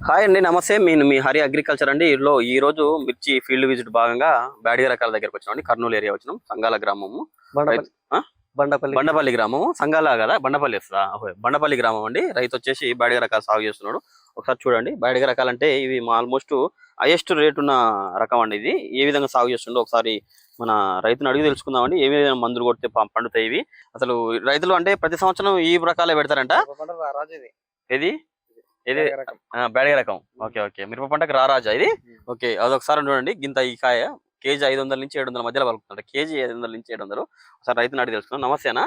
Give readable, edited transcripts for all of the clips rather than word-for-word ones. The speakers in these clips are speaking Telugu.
హాయ్ అండి, నమస్తే. మీ హరి అగ్రికల్చర్ అండి. ఈ రోజు మిర్చి ఫీల్డ్ విజిట్ భాగంగా బ్యాడిగ రకాల దగ్గరకు వచ్చినాం. కర్నూలు ఏరియా వచ్చినాం. సంగాల గ్రామము, బండపల్లి ఆ? బండపల్లి బండపల్లి గ్రామము, సంగాల కదా, బండపల్లి వస్తుందా? బండపల్లి గ్రామం అండి. రైతు వచ్చేసి బ్యాడిగ రకాలు సాగు చేస్తున్నాడు. ఒకసారి చూడండి. బ్యాడిగ రకాలు అంటే ఇవి ఆల్మోస్ట్ హైయెస్ట్ రేట్ ఉన్న రకం అండి. ఇది ఏ విధంగా సాగు చేస్తుండో ఒకసారి మన రైతుని అడిగి తెలుసుకుందామండి. ఏ విధంగా మందులు కొడితే పండుతాయి ఇవి. అసలు రైతులు అంటే ప్రతి సంవత్సరం ఈ రకాలే పెడతారంట. ఇది ఇది బ్యాడిగ రకం. Okay okay. మిరప పంటకు రారాజా ఇది. ఓకే, అదొకసారి చూడండి. గింత ఈ కాయ కేజీ 500 నుంచి 700 మధ్యలో పలుకుతుంది. కేజీ 500 నుంచి 700. ఒకసారి రైతుని అడిగి తెలుసుకున్నాం. నమస్తేనా?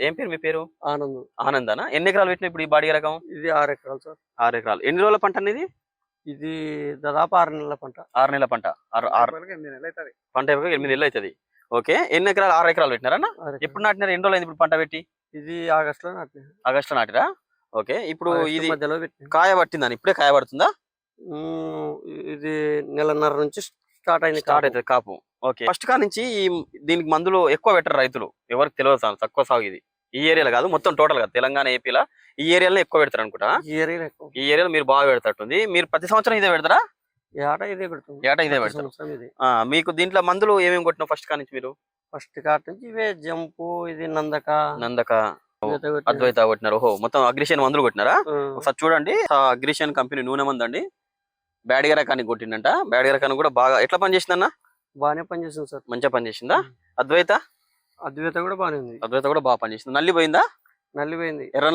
ఏం పేరు మీ పేరు? ఆనంద్. ఆనందానా? ఎన్ని ఎకరాలు పెట్టినా ఇప్పుడు ఈ బాడిగ రకం? ఇది 6 ఎకరాలు సార్. 6 ఎకరాలు. ఎన్ని రోజుల పంట అనేది? ఇది దాదాపు 6 నెలల పంట. 6 నెలల పంట. పంట 8 నెలలు అవుతుంది. ఓకే, ఎన్ని ఎకరాలు? 6 ఎకరాలు పెట్టినారా? ఎప్పుడు నాటినారు? ఎన్ని రోజులు అయింది ఇప్పుడు పంట పెట్టి? ఇది ఆగస్టులో నాటిన. ఆగస్టులో నాటిరా? ఓకే. ఇప్పుడు ఇది మధ్యలో పెట్టిన. కాయ పట్టిందని ఇప్పుడే కాయ పడుతుందా? ఇది నెలన్నర నుంచి స్టార్ట్ అవుతుంది కాపు. ఓకే. ఫస్ట్ కా నుంచి దీనికి మందులు ఎక్కువ పెట్టరు రైతులు. ఎవరికి తెలియదు సార్, తక్కువ సాగు ఇది. ఈ ఏరియాలో కాదు, మొత్తం టోటల్ గా తెలంగాణ ఏపీలో ఈ ఏరియాలో ఎక్కువ పెడతారు అనుకుంటా. ఈ ఏరియాలో మీరు బాగా పెడతాటుంది. మీరు ప్రతి సంవత్సరం ఇదే పెడతారా? ఏటా ఇదే పెడతాం. ఏటా ఇదే పెడతారు. మీకు దీంట్లో మందులు ఏమేమి కొట్టినా ఫస్ట్ కా నుంచి మీరు? ఫస్ట్ కాట్ నుంచి ఇవే జంపు, ఇది నందక అద్వైత కొట్టినారు. ఓహో, మొత్తం అగ్రిషన్ మందులు కొట్టినారా? ఒకసారి చూడండి. అగ్రిషన్ కంపెనీ నూనె మందు అండి. బ్యాడిగ రకానికి కొట్టిందంట. బ్యాడిగ రకానికి కూడా బాగా ఎట్లా పనిచేసిందన్న? బాగానే పనిచేసింది సార్. మంచిగా పనిచేసిందా? అద్వైత కూడా బాగానే ఉంది. అద్వైత కూడా బాగా పనిచేసింది. నల్లి పోయిందా? నల్లి పోయింది. ఎర్ర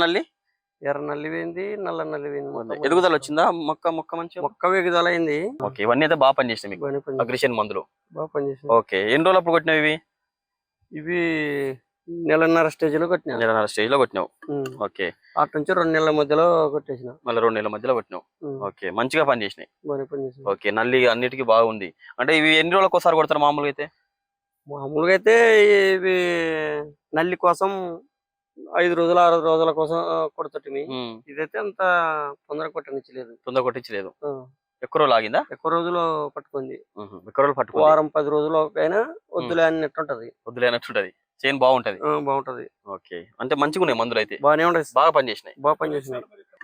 నల్లి పోయింది. నల్ల నల్లి పోయింది. ఎదుగుదల వచ్చిందా? మొక్క మంచిగా మొక్క ఎగుదల అయింది. ఓకే, ఇవన్నీ అయితే బాగా పనిచేస్తాయి మీకు అగ్రిషన్ మందులు. బాగా పనిచేసింది. ఓకే, ఎన్ని రోజులు అప్పుడు కొట్టినావు ఇవి నెలన్నర స్టేజ్ లో కొట్టినా. నెలన్నర స్టేజ్ లో కొట్టినావు. ఓకే. అటు నుంచి 2 నెలల మధ్యలో కొట్టేసిన. మళ్ళీ 2 నెలల మధ్యలో కొట్టినావు. ఓకే, మంచిగా పనిచేసినాయి. ఓకే, నల్లి అన్నిటికీ బాగుంది. అంటే ఇవి ఎన్ని రోజులకు ఒకసారి కొడతారు మామూలుగా అయితే? ఇవి నల్లి కోసం 5 రోజులు 6 రోజుల కోసం కొడతటివి. ఇదైతే అంత తొందరగా కొట్టించలేదు. ఎక్కువ రోజులు ఆగిందా? ఎక్కువ రోజులు పట్టుకుంది. ఎక్కువ రోజులు పట్టుకుంది. వారం 10 రోజులు అయినా వద్దులే అన్నట్టుంటది. చేను బాగుంటది. బాగుంటది. ఓకే, అంటే మంచిగా ఉన్నాయి మందులు అయితే. బాగానే ఉంటాయి. బాగా పనిచేసినాయి.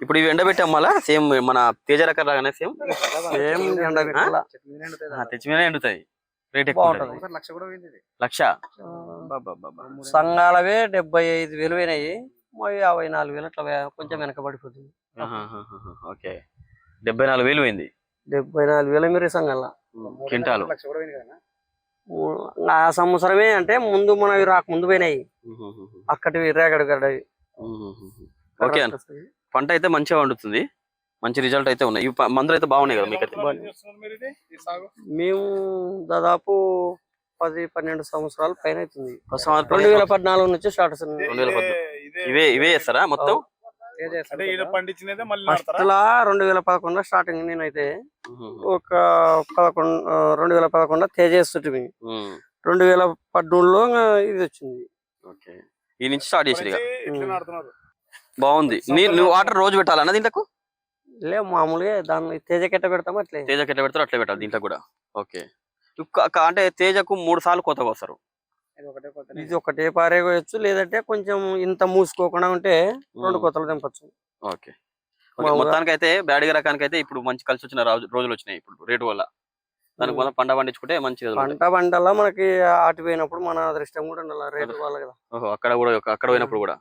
ఇప్పుడు ఇవి ఎండబెట్టి అమ్మాలా? సేమ్ మన తేజ రకాల లాగానే సేమ్ తెచ్చి మీద ఎండుతాయి. రేట్ ఎక్కువ ఉంటుంది. 1,00,000. సంఘాలవే 75,000 పోయినాయి. 54,000 అట్లా కొంచెం వెనకబడిపోతుంది. ఓకే, 74,000 పోయింది. 74,000 మీరు సంఘాల క్వింటాలు. ఆ సంవత్సరమే అంటే ముందు మనవి రాకముందు పోయినాయి. అక్కడివి రేగడి గడ్డవి. ఓకే, పంట అయితే మంచిగా వండుతుంది. మంచి రిజల్ట్ అయితే ఉన్నాయి. ఈ మందులు అయితే బాగున్నాయి కదా మీకైతే? మేము దాదాపు 10-12 సంవత్సరాల పైన అవుతుంది. 2014 నుంచి స్టార్ట్ అవుతుంది. ఇవే చేస్తారా మొత్తం? 2011 స్టార్టింగ్. నేనైతే ఒక 2011 తేజేస్తుంటే 2013లో ఇది వచ్చింది. ఈ నుంచి స్టార్ట్ చేసి బాగుంది. నువ్వు వాటర్ రోజు పెట్టాలన్నా దీంట్లో? లే, మామూలుగా దాన్ని తేజ కెట్ట పెడతాం. తేజ కెట్ట పెడతారు, అట్లా పెట్టాలి దీంట్లో కూడా. ఓకే, అంటే తేజకు 3 సార్లు కొత్తగా వస్తారు. ఇది ఒకటే పారేయచ్చు, లేదంటే కొంచెం ఇంత మూసుకోకుండా ఉంటే 2 కొత్తలు తెంపచ్చు. ఓకే, మొత్తానికి అయితే బ్యాడిగ రకానికి అయితే ఇప్పుడు మంచి కలిసి వచ్చిన రోజులు వచ్చినాయి ఇప్పుడు రేటు వల్ల. దానికి మనం పంట పండించుకుంటే మంచిగా. పంట పంటలా మనకి ఆటి పోయినప్పుడు మన అదృష్టం కూడా ఉండాలి రేటు వల్ల కదా. అక్కడ పోయినప్పుడు కూడా